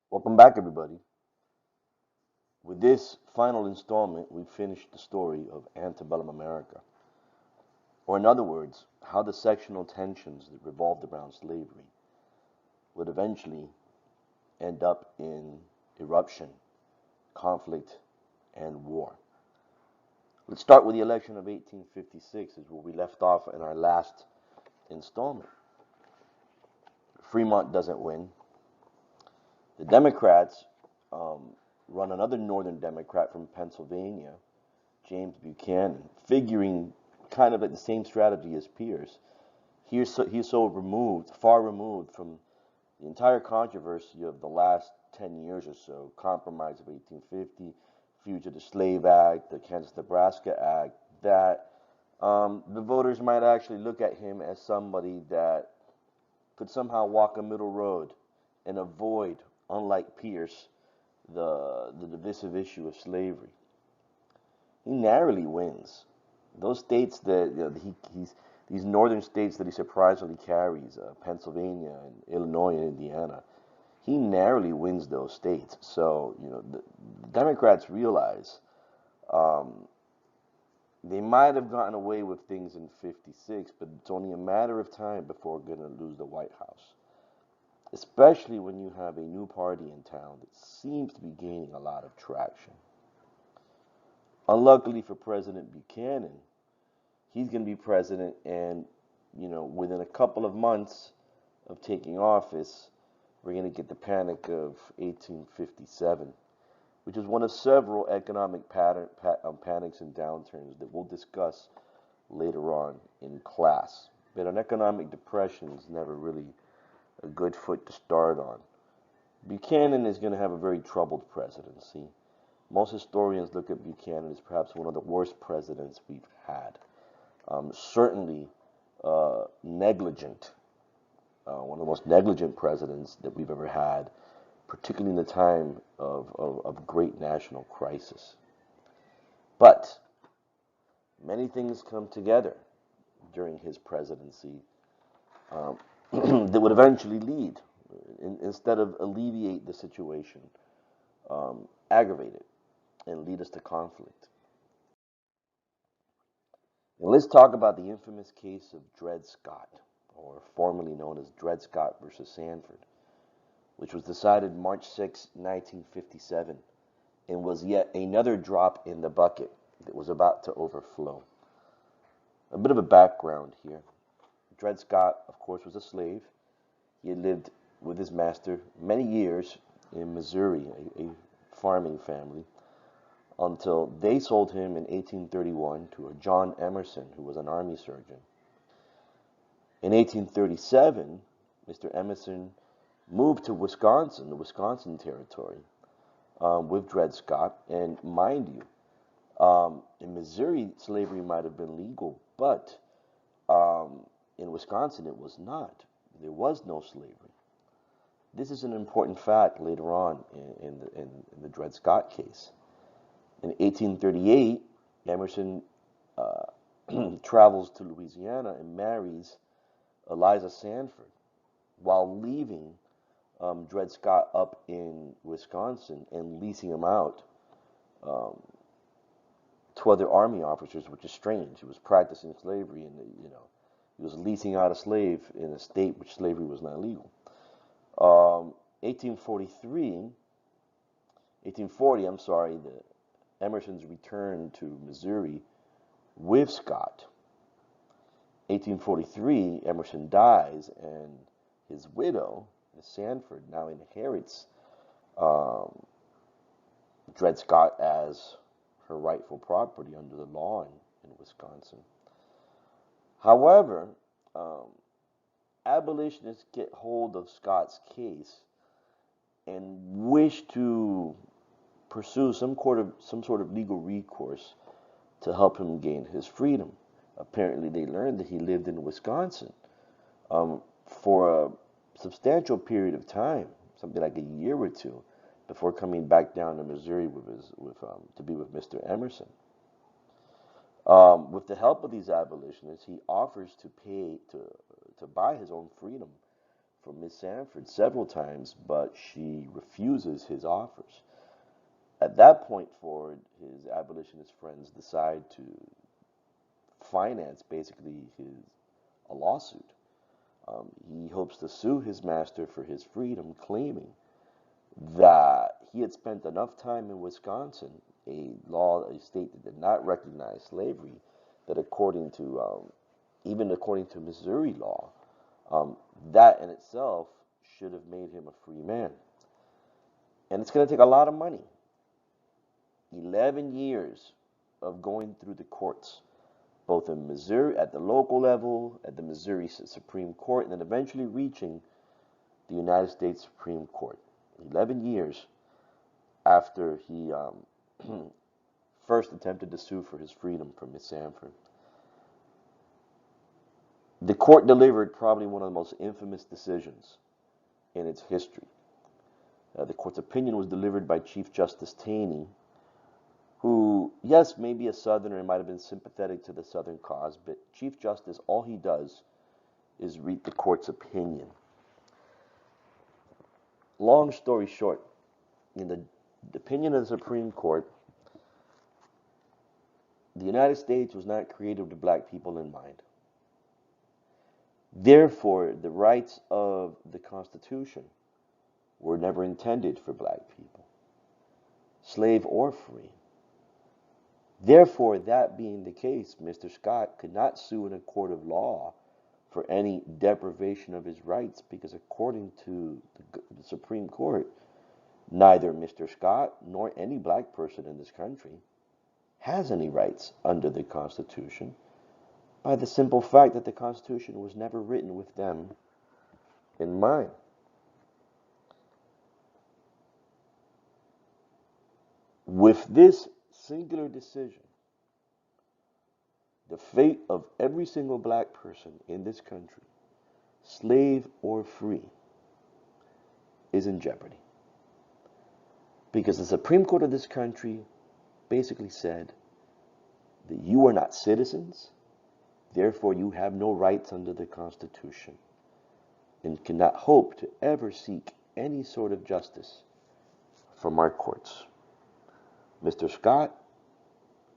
Welcome back, everybody. With this final installment, we finished the story of antebellum America, or in other words, how the sectional tensions that revolved around slavery would eventually end up in eruption, conflict, and war. Let's start with the election of 1856, is where we left off in our last installment. Fremont doesn't win. The Democrats run another Northern Democrat from Pennsylvania, James Buchanan, figuring kind of like the same strategy as Pierce. He's so removed, far removed from the entire controversy of the last 10 years or so, Compromise of 1850, Fugitive Slave Act, the Kansas-Nebraska Act, that the voters might actually look at him as somebody that could somehow walk a middle road and avoid, unlike Pierce, the divisive issue of slavery. He narrowly wins. Those states that he's these northern states that he surprisingly carries, Pennsylvania and Illinois and Indiana, he narrowly wins those states. So the Democrats realize um, they might have gotten away with things in '56, but it's only a matter of time before we're going to lose the White House. Especially when you have a new party in town that seems to be gaining a lot of traction. Unluckily for President Buchanan, he's going to be president, and within a couple of months of taking office, we're going to get the Panic of 1857, which is one of several economic panics and downturns that we'll discuss later on in class. But an economic depression is never really a good foot to start on. Buchanan is going to have a very troubled presidency. Most historians look at Buchanan as perhaps one of the worst presidents we've had. Certainly negligent, one of the most negligent presidents that we've ever had, particularly in the time of great national crisis. But many things come together during his presidency um, that would eventually lead, instead of alleviate the situation, aggravate it and lead us to conflict. And let's talk about the infamous case of Dred Scott, or formerly known as Dred Scott versus Sanford, which was decided March 6, 1957, and was yet another drop in the bucket that was about to overflow. A bit of a background here. Dred Scott, of course, was a slave. He had lived with his master many years in Missouri, a farming family, until they sold him in 1831 to a John Emerson, who was an army surgeon. In 1837, Mr. Emerson moved to Wisconsin, the Wisconsin Territory, with Dred Scott. And mind you, in Missouri, slavery might have been legal, but in Wisconsin, it was not. There was no slavery. This is an important fact later on in the Dred Scott case. In 1838, Emerson uh, travels to Louisiana and marries Eliza Sanford while leaving Dred Scott up in Wisconsin and leasing him out um, to other army officers, which is strange. He was practicing slavery, and he was leasing out a slave in a state which slavery was not legal. 1843, 1840, I'm sorry, the Emerson's return to Missouri with Scott. 1843, Emerson dies, and his widow, Miss Sanford, now inherits um, Dred Scott as her rightful property under the law in Wisconsin. However, um, abolitionists get hold of Scott's case and wish to pursue some sort of legal recourse to help him gain his freedom. Apparently, they learned that he lived in Wisconsin for a substantial period of time, something like a year or two, before coming back down to Missouri to be with Mr. Emerson. With the help of these abolitionists, he offers to buy his own freedom from Miss Sanford several times, but she refuses his offers. At that point forward, his abolitionist friends decide to finance basically a lawsuit. He hopes to sue his master for his freedom, claiming that he had spent enough time in Wisconsin, a state that did not recognize slavery, that even according to Missouri law, that in itself should have made him a free man. And it's going to take a lot of money. 11 years of going through the courts, both in Missouri, at the local level, at the Missouri Supreme Court, and then eventually reaching the United States Supreme Court. 11 years after he first attempted to sue for his freedom from Miss Sanford. The court delivered probably one of the most infamous decisions in its history. The court's opinion was delivered by Chief Justice Taney, who, yes, may be a Southerner and might have been sympathetic to the Southern cause, but Chief Justice, all he does is read the court's opinion. Long story short, in the opinion of the Supreme Court, the United States was not created with black people in mind. Therefore, the rights of the Constitution were never intended for black people, slave or free. Therefore, that being the case, Mr. Scott could not sue in a court of law for any deprivation of his rights, because according to the Supreme Court, neither Mr. Scott nor any black person in this country has any rights under the Constitution, by the simple fact that the Constitution was never written with them in mind. With this singular decision, the fate of every single black person in this country, slave or free, is in jeopardy. Because the Supreme Court of this country basically said that you are not citizens, therefore you have no rights under the Constitution, and cannot hope to ever seek any sort of justice from our courts. Mr. Scott,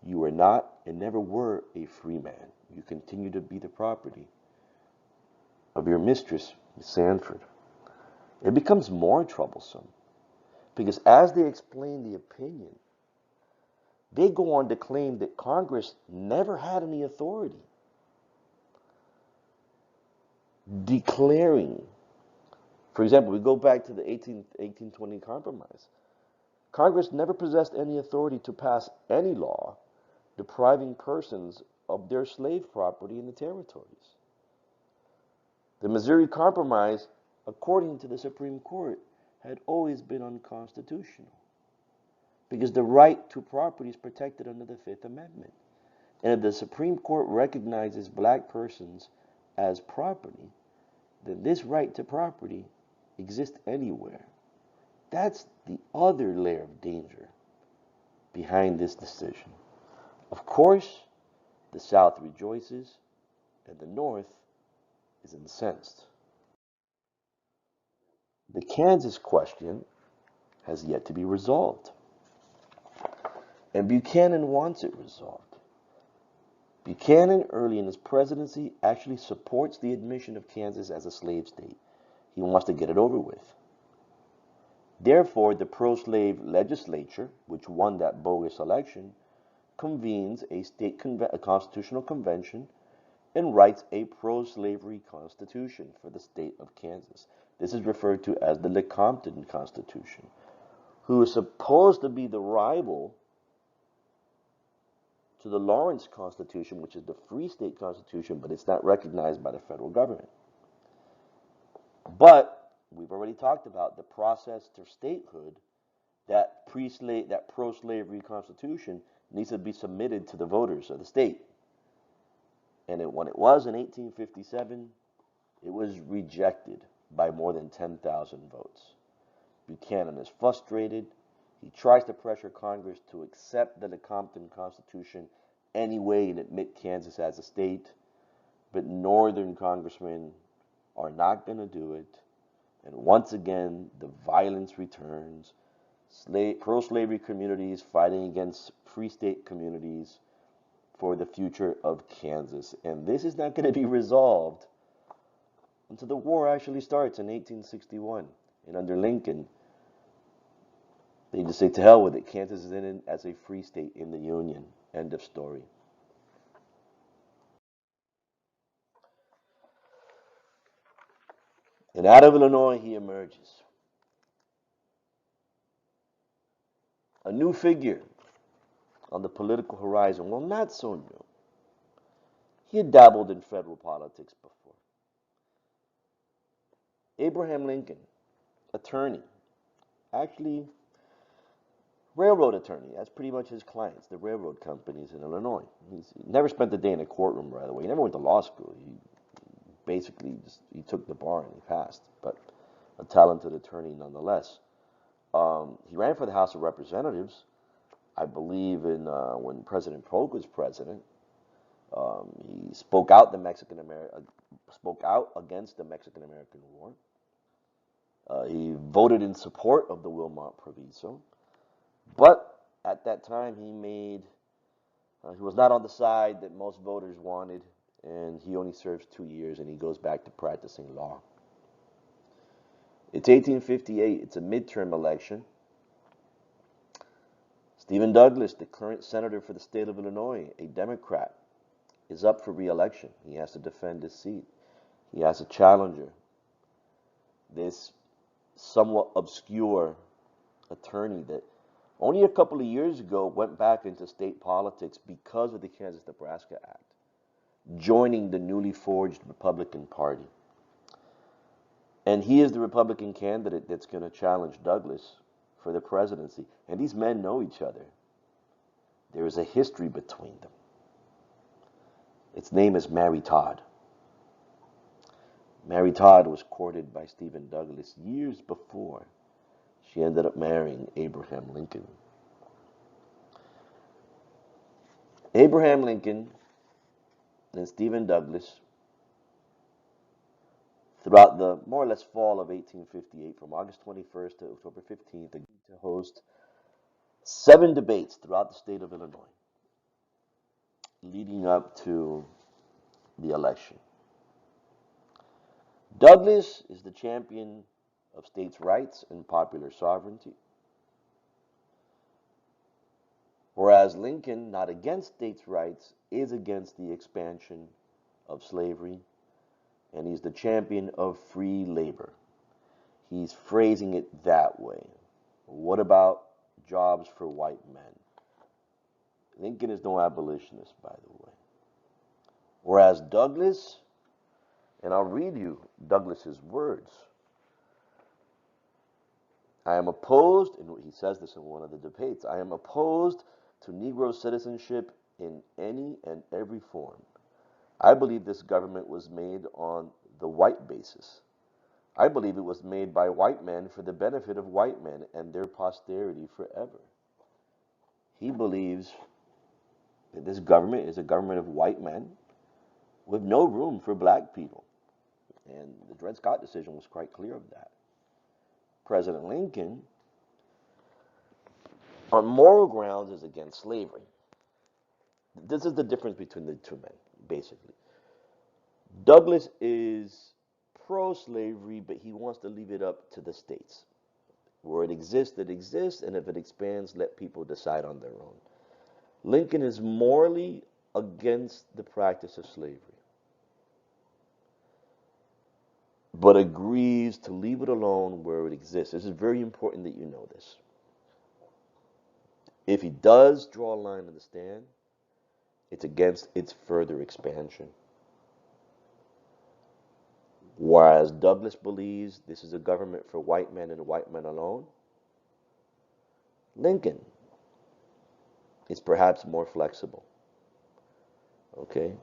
you are not and never were a free man. You continue to be the property of your mistress, Miss Sanford. It becomes more troublesome because as they explain the opinion, they go on to claim that Congress never had any authority declaring, for example, we go back to the 1820 Compromise. Congress never possessed any authority to pass any law depriving persons of their slave property in the territories. The Missouri Compromise, according to the Supreme Court, had always been unconstitutional because the right to property is protected under the Fifth Amendment. And if the Supreme Court recognizes black persons as property, then this right to property exists anywhere. That's the other layer of danger behind this decision. Of course, the South rejoices and the North is incensed. The Kansas question has yet to be resolved, and Buchanan wants it resolved. Buchanan, early in his presidency, actually supports the admission of Kansas as a slave state. He wants to get it over with. Therefore, the pro-slave legislature, which won that bogus election, convenes a constitutional convention and writes a pro-slavery constitution for the state of Kansas. This is referred to as the Lecompton Constitution, who is supposed to be the rival to the Lawrence Constitution, which is the Free State Constitution, but it's not recognized by the federal government. But we've already talked about the process to statehood. That pro-slavery Constitution needs to be submitted to the voters of the state. And when it was in 1857, it was rejected by more than 10,000 votes. Buchanan is frustrated. He tries to pressure Congress to accept the Lecompton Constitution anyway and admit Kansas as a state, but northern congressmen are not going to do it. And once again, the violence returns. Pro-slavery communities fighting against free state communities for the future of Kansas. And this is not going to be resolved until the war actually starts in 1861. And under Lincoln, they just say, to hell with it. Kansas is in it as a free state in the Union. End of story. And out of Illinois, he emerges. A new figure on the political horizon. Well, not so new. He had dabbled in federal politics before. Abraham Lincoln, attorney, actually railroad attorney. That's pretty much his clients, the railroad companies in Illinois. He never spent a day in a courtroom, by the way. He never went to law school. He basically he took the bar and he passed, but a talented attorney nonetheless. He ran for the House of Representatives, I believe, in when President Polk was president. He spoke out spoke out against the Mexican-American War. He voted in support of the Wilmot Proviso, but at that time he was not on the side that most voters wanted, and he only serves 2 years, and he goes back to practicing law. It's 1858. It's a midterm election. Stephen Douglas, the current senator for the state of Illinois, a Democrat, is up for re-election. He has to defend his seat. He has a challenger, this somewhat obscure attorney that only a couple of years ago went back into state politics because of the Kansas-Nebraska Act, joining the newly forged Republican Party. And he is the Republican candidate that's going to challenge Douglas for the presidency. And these men know each other. There is a history between them. Its name is Mary Todd. Mary Todd was courted by Stephen Douglas years before she ended up marrying Abraham Lincoln. Abraham Lincoln and Stephen Douglas, throughout the more or less fall of 1858, from August 21st to October 15th, agreed to host 7 debates throughout the state of Illinois, leading up to the election. Douglas is the champion of states' rights and popular sovereignty, whereas Lincoln, not against states' rights, is against the expansion of slavery, and he's the champion of free labor. He's phrasing it that way. What about jobs for white men? Lincoln is no abolitionist, by the way. Whereas Douglas, and I'll read you Douglas's words. I am opposed, and he says this in one of the debates, I am opposed to Negro citizenship in any and every form. I believe this government was made on the white basis. I believe it was made by white men for the benefit of white men and their posterity forever. He believes that this government is a government of white men with no room for black people. And the Dred Scott decision was quite clear of that. President Lincoln, on moral grounds, is against slavery. This is the difference between the two men, basically. Douglas is pro-slavery, but he wants to leave it up to the states. Where it exists, and if it expands, let people decide on their own. Lincoln is morally against the practice of slavery, but agrees to leave it alone where it exists. This is very important that you know this. If he does draw a line in the sand, it's against its further expansion. Whereas Douglas believes this is a government for white men and white men alone, Lincoln is perhaps more flexible. Okay?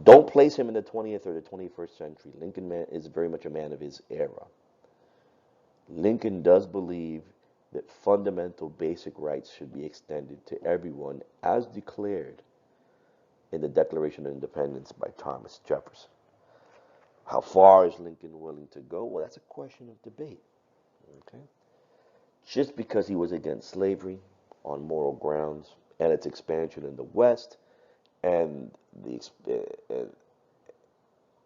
Don't place him in the 20th or the 21st century. Lincoln is very much a man of his era. Lincoln does believe that fundamental basic rights should be extended to everyone as declared in the Declaration of Independence by Thomas Jefferson. How far is Lincoln willing to go? Well, that's a question of debate. Okay, just because he was against slavery on moral grounds and its expansion in the West and the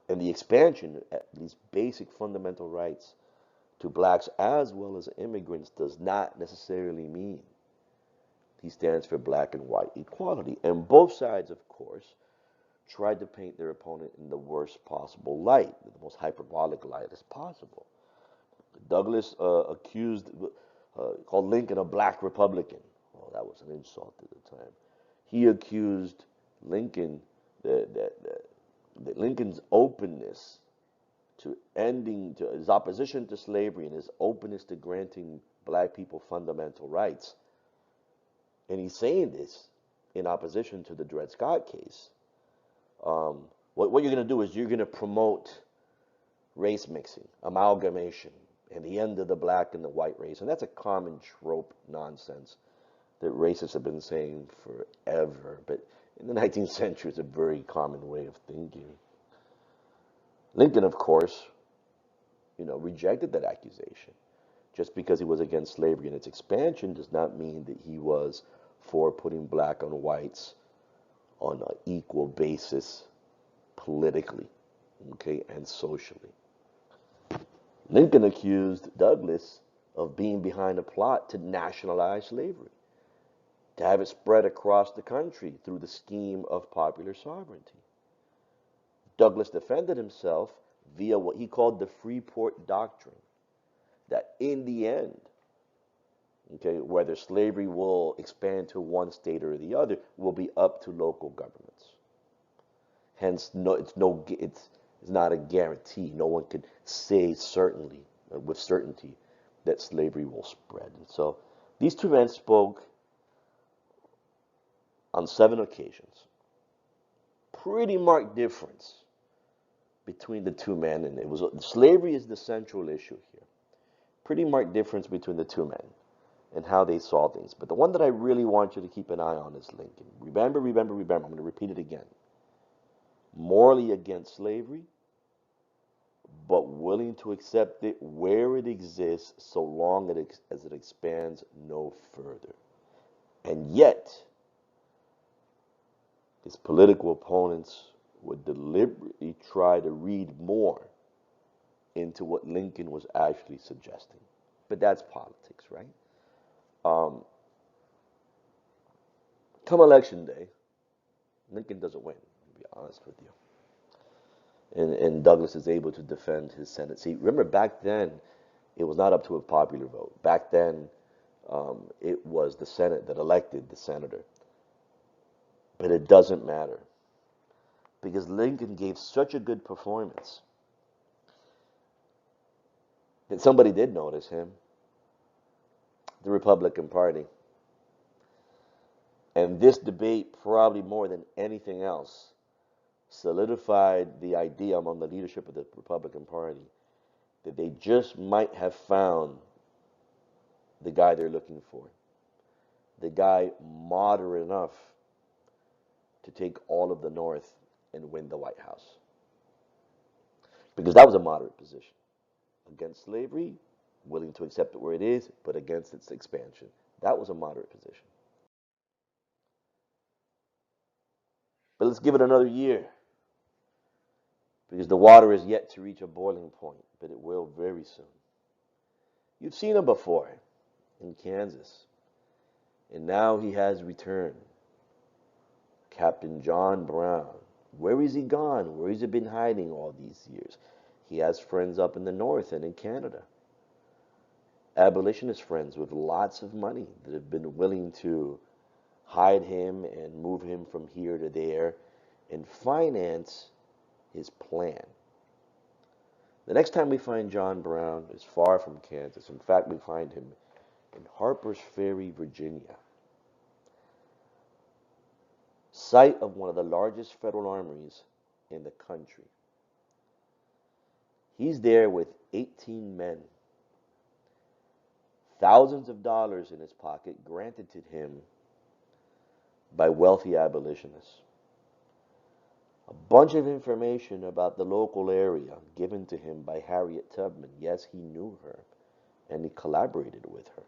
and the expansion at these basic fundamental rights to blacks as well as immigrants does not necessarily mean he stands for black and white equality. And both sides, of course, tried to paint their opponent in the worst possible light, the most hyperbolic light as possible. Douglas called Lincoln a black Republican. Well, that was an insult at the time. He accused Lincoln that Lincoln's openness to his opposition to slavery and his openness to granting black people fundamental rights. And he's saying this in opposition to the Dred Scott case. What you're going to do is you're going to promote race mixing, amalgamation, and the end of the black and the white race. And that's a common trope nonsense that racists have been saying forever. But in the 19th century, it's a very common way of thinking. Lincoln, of course, rejected that accusation. Just because he was against slavery and its expansion does not mean that he was for putting black on whites on an equal basis politically, okay, and socially. Lincoln accused Douglas of being behind a plot to nationalize slavery, to have it spread across the country through the scheme of popular sovereignty. Douglas defended himself via what he called the Freeport Doctrine, that in the end, okay, whether slavery will expand to one state or the other will be up to local governments. Hence, it's not a guarantee. No one can say with certainty, that slavery will spread. And so, these two men spoke on 7 occasions. Pretty marked difference between the two men, and slavery is the central issue here. Pretty marked difference between the two men and how they saw things. But the one that I really want you to keep an eye on is Lincoln. Remember, I'm going to repeat it again. Morally against slavery, but willing to accept it where it exists so long as it expands no further. And yet, his political opponents would deliberately try to read more into what Lincoln was actually suggesting. But that's politics, right? Come election day, Lincoln doesn't win, to be honest with you. And Douglas is able to defend his Senate seat. Remember, back then, it was not up to a popular vote. Back then, it was the Senate that elected the senator. But it doesn't matter, because Lincoln gave such a good performance that somebody did notice him, the Republican Party. And this debate, probably more than anything else, solidified the idea among the leadership of the Republican Party that they just might have found the guy they're looking for, the guy moderate enough to take all of the North and win the White House. Because that was a moderate position. Against slavery, willing to accept it where it is, but against its expansion. That was a moderate position. But let's give it another year, because the water is yet to reach a boiling point, but it will very soon. You've seen him before in Kansas, and now he has returned. Captain John Brown. Where is he gone? Where has he been hiding all these years? He has friends up in the North and in Canada. Abolitionist friends with lots of money that have been willing to hide him and move him from here to there and finance his plan. The next time we find John Brown is far from Kansas. In fact, we find him in Harper's Ferry, Virginia, site of one of the largest federal armories in the country. He's there with 18 men, thousands of dollars in his pocket granted to him by wealthy abolitionists. A bunch of information about the local area given to him by Harriet Tubman. Yes, he knew her, and he collaborated with her.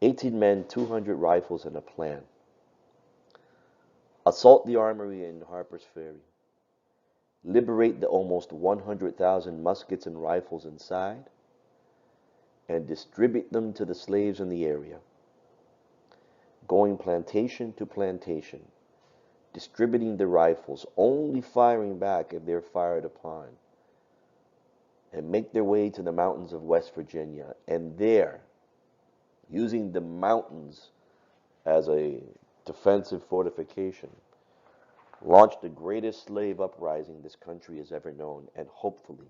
18 men, 200 rifles, and a plan. Assault the armory in Harper's Ferry. Liberate the almost 100,000 muskets and rifles inside, and distribute them to the slaves in the area. Going plantation to plantation, distributing the rifles, only firing back if they're fired upon, and make their way to the mountains of West Virginia, and there, using the mountains as a defensive fortification, launch the greatest slave uprising this country has ever known, and hopefully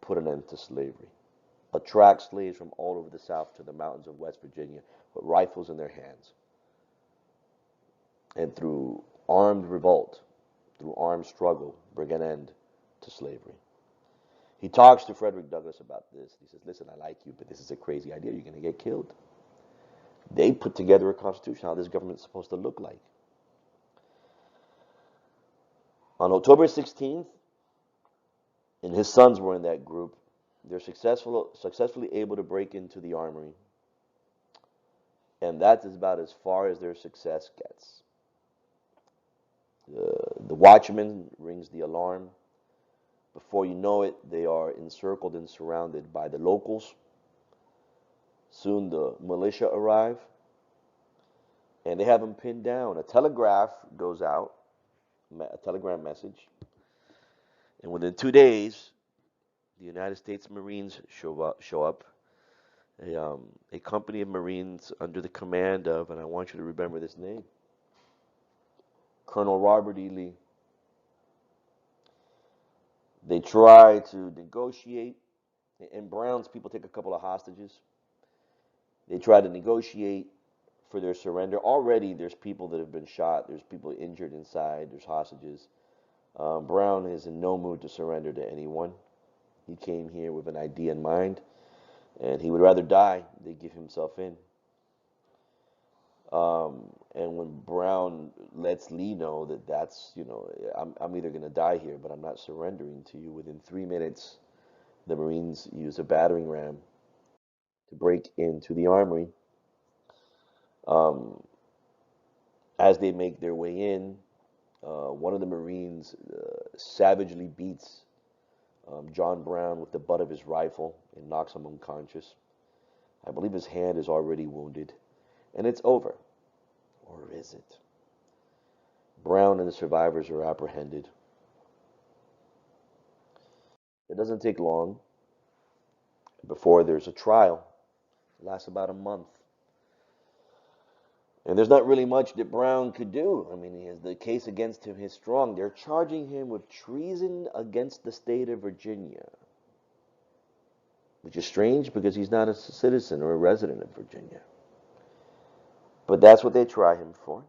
put an end to slavery. Attract slaves from all over the South to the mountains of West Virginia with rifles in their hands. And through armed revolt, through armed struggle, bring an end to slavery. He talks to Frederick Douglass about this. He says, listen, I like you, but this is a crazy idea. You're going to get killed. They put together a constitution, how this government is supposed to look like. On October 16th, and his sons were in that group, they're successfully able to break into the armory. And that is about as far as their success gets. The watchman rings the alarm. Before you know it, they are encircled and surrounded by the locals. Soon the militia arrive, and they have them pinned down. A telegraph goes out, a telegram message, and within 2 days, the United States Marines show up. A company of Marines under the command of, and I want you to remember this name, Colonel Robert E. Lee. They try to negotiate, and Brown's people take a couple of hostages. They try to negotiate for their surrender. Already there's people that have been shot. There's people injured inside. There's hostages. Brown is in no mood to surrender to anyone. He came here with an idea in mind, and he would rather die than give himself in. And when Brown lets Lee know that that's, I'm either going to die here, but I'm not surrendering to you, within 3 minutes, the Marines use a battering ram to break into the armory. As they make their way in, one of the Marines savagely beats John Brown with the butt of his rifle and knocks him unconscious. I believe his hand is already wounded. And it's over. Or is it? Brown and the survivors are apprehended. It doesn't take long before there's a trial. It lasts about a month. And there's not really much that Brown could do. I mean, the case against him is strong. They're charging him with treason against the state of Virginia, which is strange because he's not a citizen or a resident of Virginia. But that's what they try him for.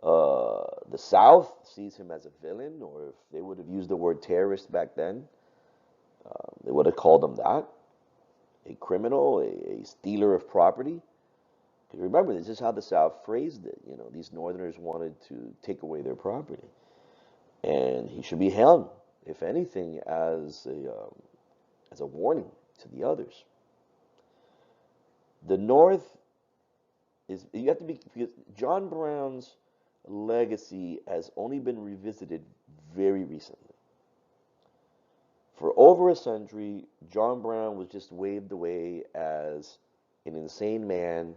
The South sees him as a villain, or if they would have used the word terrorist back then, they would have called him that. A criminal, a stealer of property. Because remember, this is how the South phrased it. These Northerners wanted to take away their property. And he should be held, if anything, as a warning to the others. The North you have to be, because John Brown's legacy has only been revisited very recently. For over a century, John Brown was just waved away as an insane man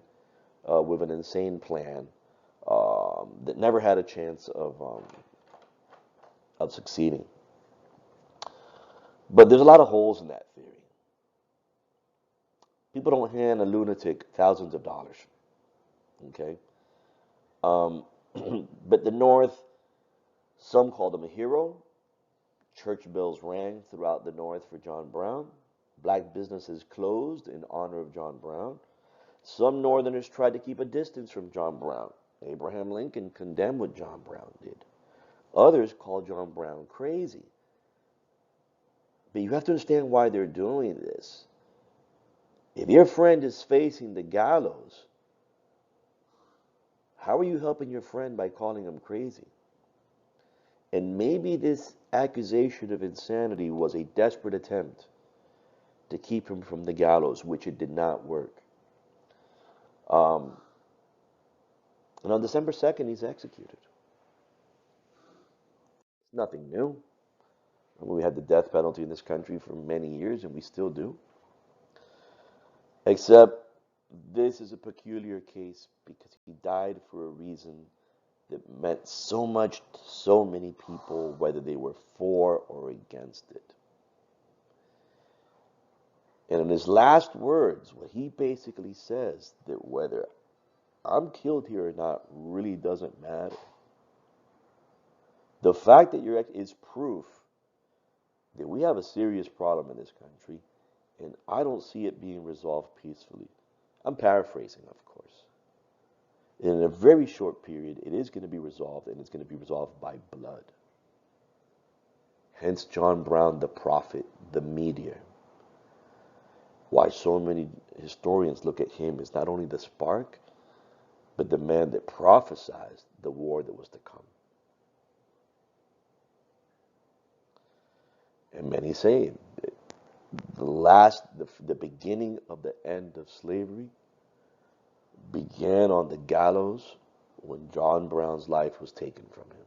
with an insane plan that never had a chance of succeeding. But there's a lot of holes in that theory. People don't hand a lunatic thousands of dollars. Okay? But the North, some called him a hero. Church bells rang throughout the North for John Brown. Black businesses closed in honor of John Brown. Some Northerners tried to keep a distance from John Brown. Abraham Lincoln condemned what John Brown did. Others called John Brown crazy. But you have to understand why they're doing this. If your friend is facing the gallows, How are you helping your friend by calling him crazy? And maybe this accusation of insanity was a desperate attempt to keep him from the gallows, which it did not work. Um, and on December 2nd, he's executed. It's nothing new. I mean, we had the death penalty in this country for many years, and we still do. Except this is a peculiar case because he died for a reason that meant so much to so many people, whether they were for or against it. And in his last words, what he basically says that whether I'm killed here or not really doesn't matter. The fact that you're is proof that we have a serious problem in this country, and I don't see it being resolved peacefully. I'm paraphrasing, of course. In a very short period, it is going to be resolved, and it's going to be resolved by blood. Hence, John Brown, the prophet, the meteor. Why so many historians look at him as not only the spark, but the man that prophesied the war that was to come. And many say the beginning of the end of slavery began on the gallows when John Brown's life was taken from him.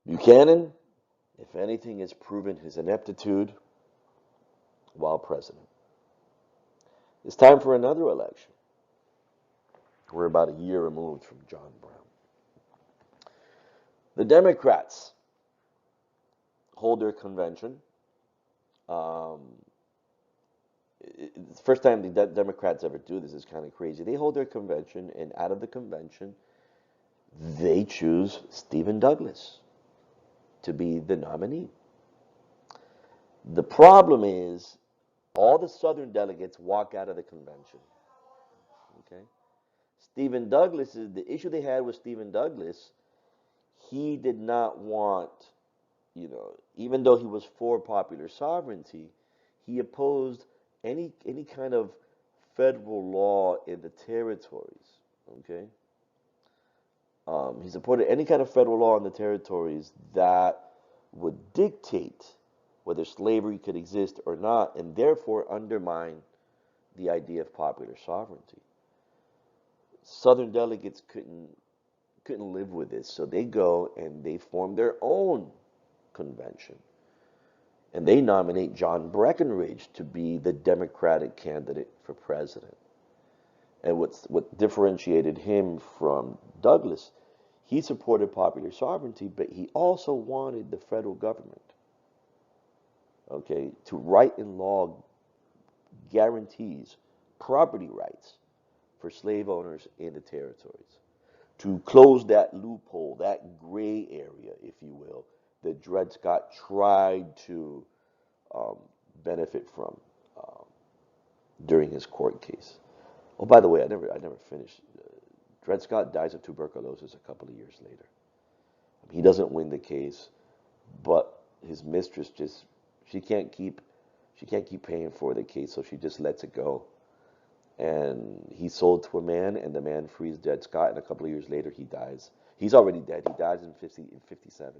Buchanan, if anything, has proven his ineptitude while president. It's time for another election. We're about a year removed from John Brown. The Democrats hold their convention. Um, it's the first time the Democrats ever do this. Is kind of crazy. They hold their convention, and out of the convention, they choose Stephen Douglas to be the nominee. The problem is all the Southern delegates walk out of the convention. Okay, Stephen Douglas is the issue they had with Stephen Douglas. He did not want, even though he was for popular sovereignty, he opposed any kind of federal law in the territories. Okay, he supported any kind of federal law in the territories that would dictate whether slavery could exist or not, and therefore undermine the idea of popular sovereignty. Southern delegates couldn't live with this, so they go and they form their own convention. And they nominate John Breckinridge to be the Democratic candidate for president. And what differentiated him from Douglas, he supported popular sovereignty, but he also wanted the federal government, okay, to write in law guarantees property rights for slave owners in the territories, to close that loophole, that gray area, if you will, that Dred Scott tried to benefit from during his court case. Oh, by the way, I never finished. Dred Scott dies of tuberculosis a couple of years later. He doesn't win the case, but his mistress she can't keep paying for the case, so she just lets it go. And he's sold to a man, and the man frees Dred Scott, and a couple of years later he dies. He's already dead. He dies in 57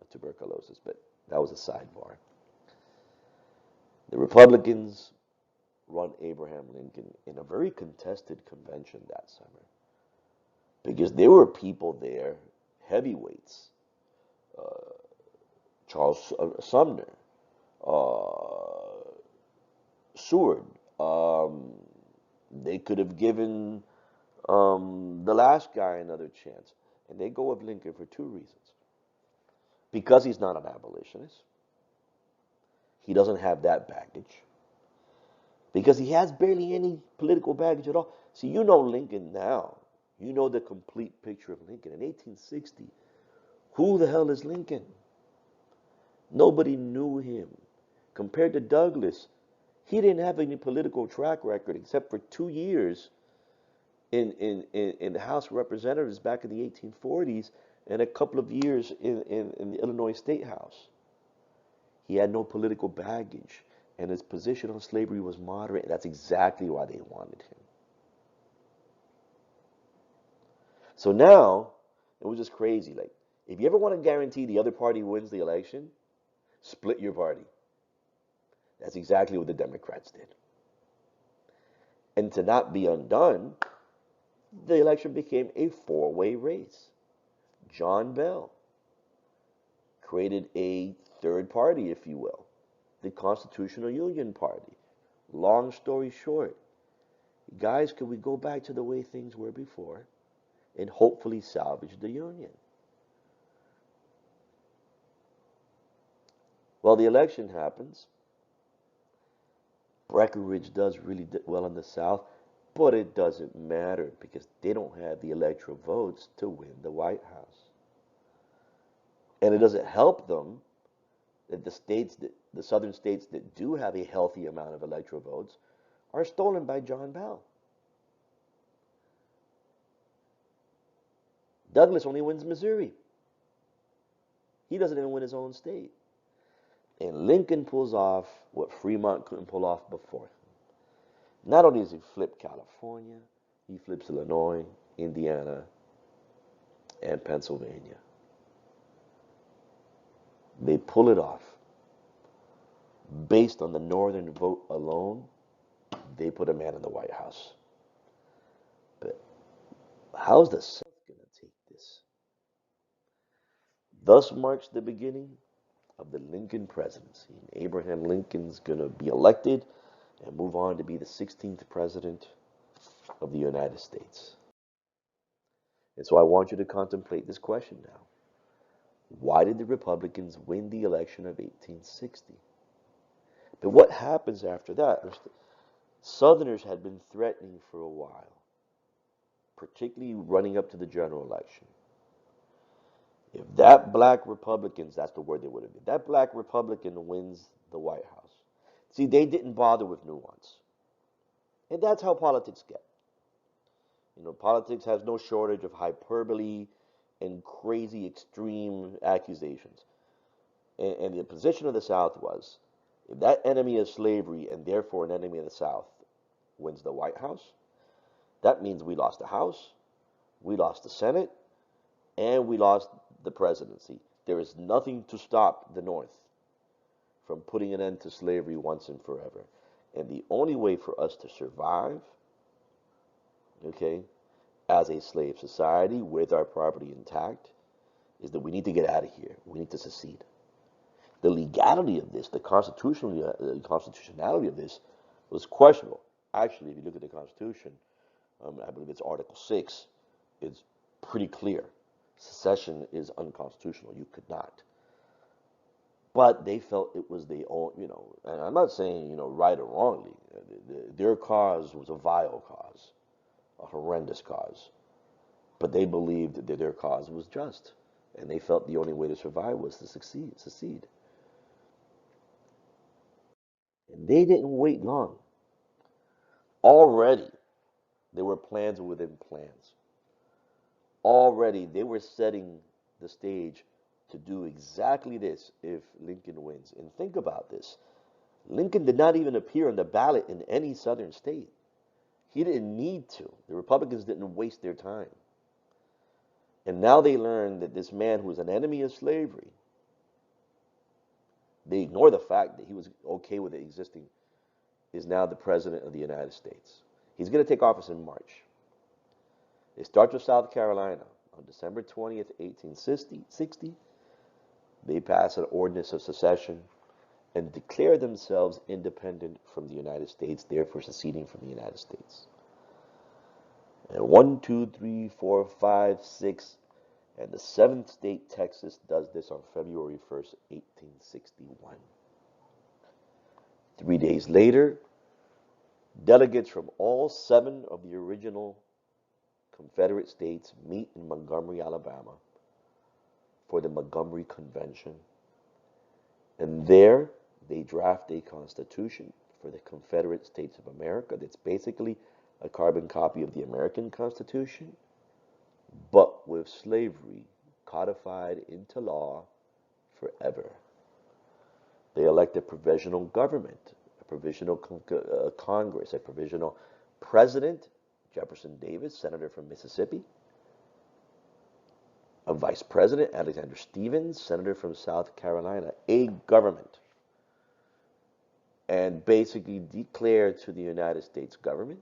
of tuberculosis, but that was a sidebar. The Republicans run Abraham Lincoln in a very contested convention that summer because there were people there, heavyweights, Charles Sumner, Seward. They could have given the last guy another chance. And they go with Lincoln for two reasons. Because he's not an abolitionist. He doesn't have that baggage. Because he has barely any political baggage at all. See, you know Lincoln now. You know the complete picture of Lincoln. In 1860, who the hell is Lincoln? Nobody knew him. Compared to Douglas, he didn't have any political track record except for 2 years in the House of Representatives back in the 1840s and a couple of years in the Illinois State House. He had no political baggage. and his position on slavery was moderate. That's exactly why they wanted him. So now, it was just crazy. Like, if you ever want to guarantee the other party wins the election, split your party. That's exactly what the Democrats did. And to not be undone, the election became a four-way race. John Bell created a third party, if you will, the Constitutional Union Party. Long story short, guys, could we go back to the way things were before and hopefully salvage the Union? Well, the election happens. Breckinridge does really well in the South, but it doesn't matter because they don't have the electoral votes to win the White House. And it doesn't help them that the southern states that do have a healthy amount of electoral votes are stolen by John Bell. Douglas only wins Missouri. He doesn't even win his own state. And Lincoln pulls off what Fremont couldn't pull off before. Not only does he flip California, he flips Illinois, Indiana, and Pennsylvania. They pull it off. Based on the northern vote alone, they put a man in the White House. But how's the South going to take this? Thus marks the beginning of the Lincoln presidency. And Abraham Lincoln's going to be elected and move on to be the 16th president of the United States. And so I want you to contemplate this question now. Why did the Republicans win the election of 1860? But what happens after that? Southerners had been threatening for a while, particularly running up to the general election. If that black Republicans, that's the word they would have been, that black Republican wins the White House. See, they didn't bother with nuance. And that's how politics get. You know, politics has no shortage of hyperbole and crazy extreme accusations. And the position of the South was, if that enemy of slavery and therefore an enemy of the South wins the White House, that means we lost the House, we lost the Senate, and we lost the presidency. There is nothing to stop the North from putting an end to slavery once and forever. And the only way for us to survive, okay, as a slave society with our property intact, is that we need to get out of here. We need to secede. The legality of this, the constitutionality of this was questionable. Actually, if you look at the Constitution, I believe it's Article 6, it's pretty clear. Secession is unconstitutional. You could not. But they felt it was the own, you know, and I'm not saying, you know, right or wrongly. Their cause was a vile cause, a horrendous cause. But they believed that their cause was just. And they felt the only way to survive was to secede. And they didn't wait long. Already, there were plans within plans. Already, they were setting the stage to do exactly this if Lincoln wins. And think about this. Lincoln did not even appear on the ballot in any southern state. He didn't need to. The Republicans didn't waste their time. And now they learn that this man who was an enemy of slavery, they ignore the fact that he was okay with it existing, is now the president of the United States. He's going to take office in March. It starts with South Carolina. On December 20th, 1860, they pass an ordinance of secession and declare themselves independent from the United States, therefore seceding from the United States. And 1, 2, 3, 4, 5, 6, and the seventh state, Texas, does this on February 1st, 1861. 3 days later, delegates from all 7 of the original Confederate states meet in Montgomery, Alabama for the Montgomery Convention. And there they draft a constitution for the Confederate States of America that's basically a carbon copy of the American Constitution, but with slavery codified into law forever. They elect a provisional government, provisional Congress, a provisional president, Jefferson Davis, senator from Mississippi, a vice president, Alexander Stephens, senator from South Carolina, a government, and basically declared to the United States government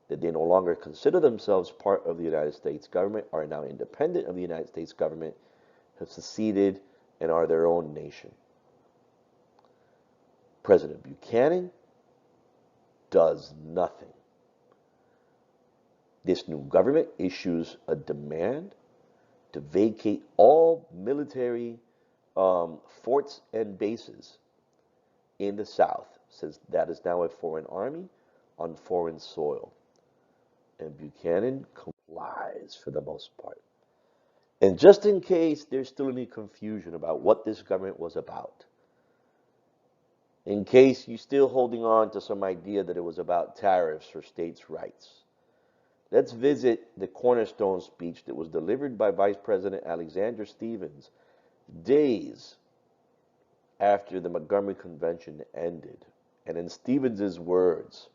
that they no longer consider themselves part of the United States government, are now independent of the United States government, have seceded, and are their own nation. President Buchanan does nothing. This new government issues a demand to vacate all military forts and bases in the South, says that is now a foreign army on foreign soil. And Buchanan complies for the most part. And just in case there's still any confusion about what this government was about, in case you're still holding on to some idea that it was about tariffs or states' rights, let's visit the cornerstone speech that was delivered by Vice President Alexander Stephens days after the Montgomery Convention ended. And in Stephens's words,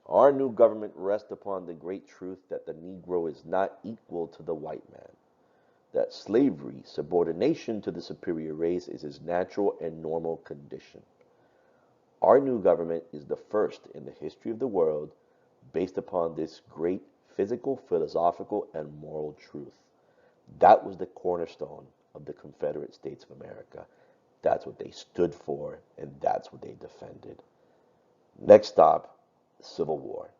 our new government rests upon the great truth that the Negro is not equal to the white man, that slavery, subordination to the superior race, is his natural and normal condition. Our new government is the first in the history of the world based upon this great physical, philosophical, and moral truth. That was the cornerstone of the Confederate States of America. That's what they stood for, and that's what they defended. Next stop, Civil War.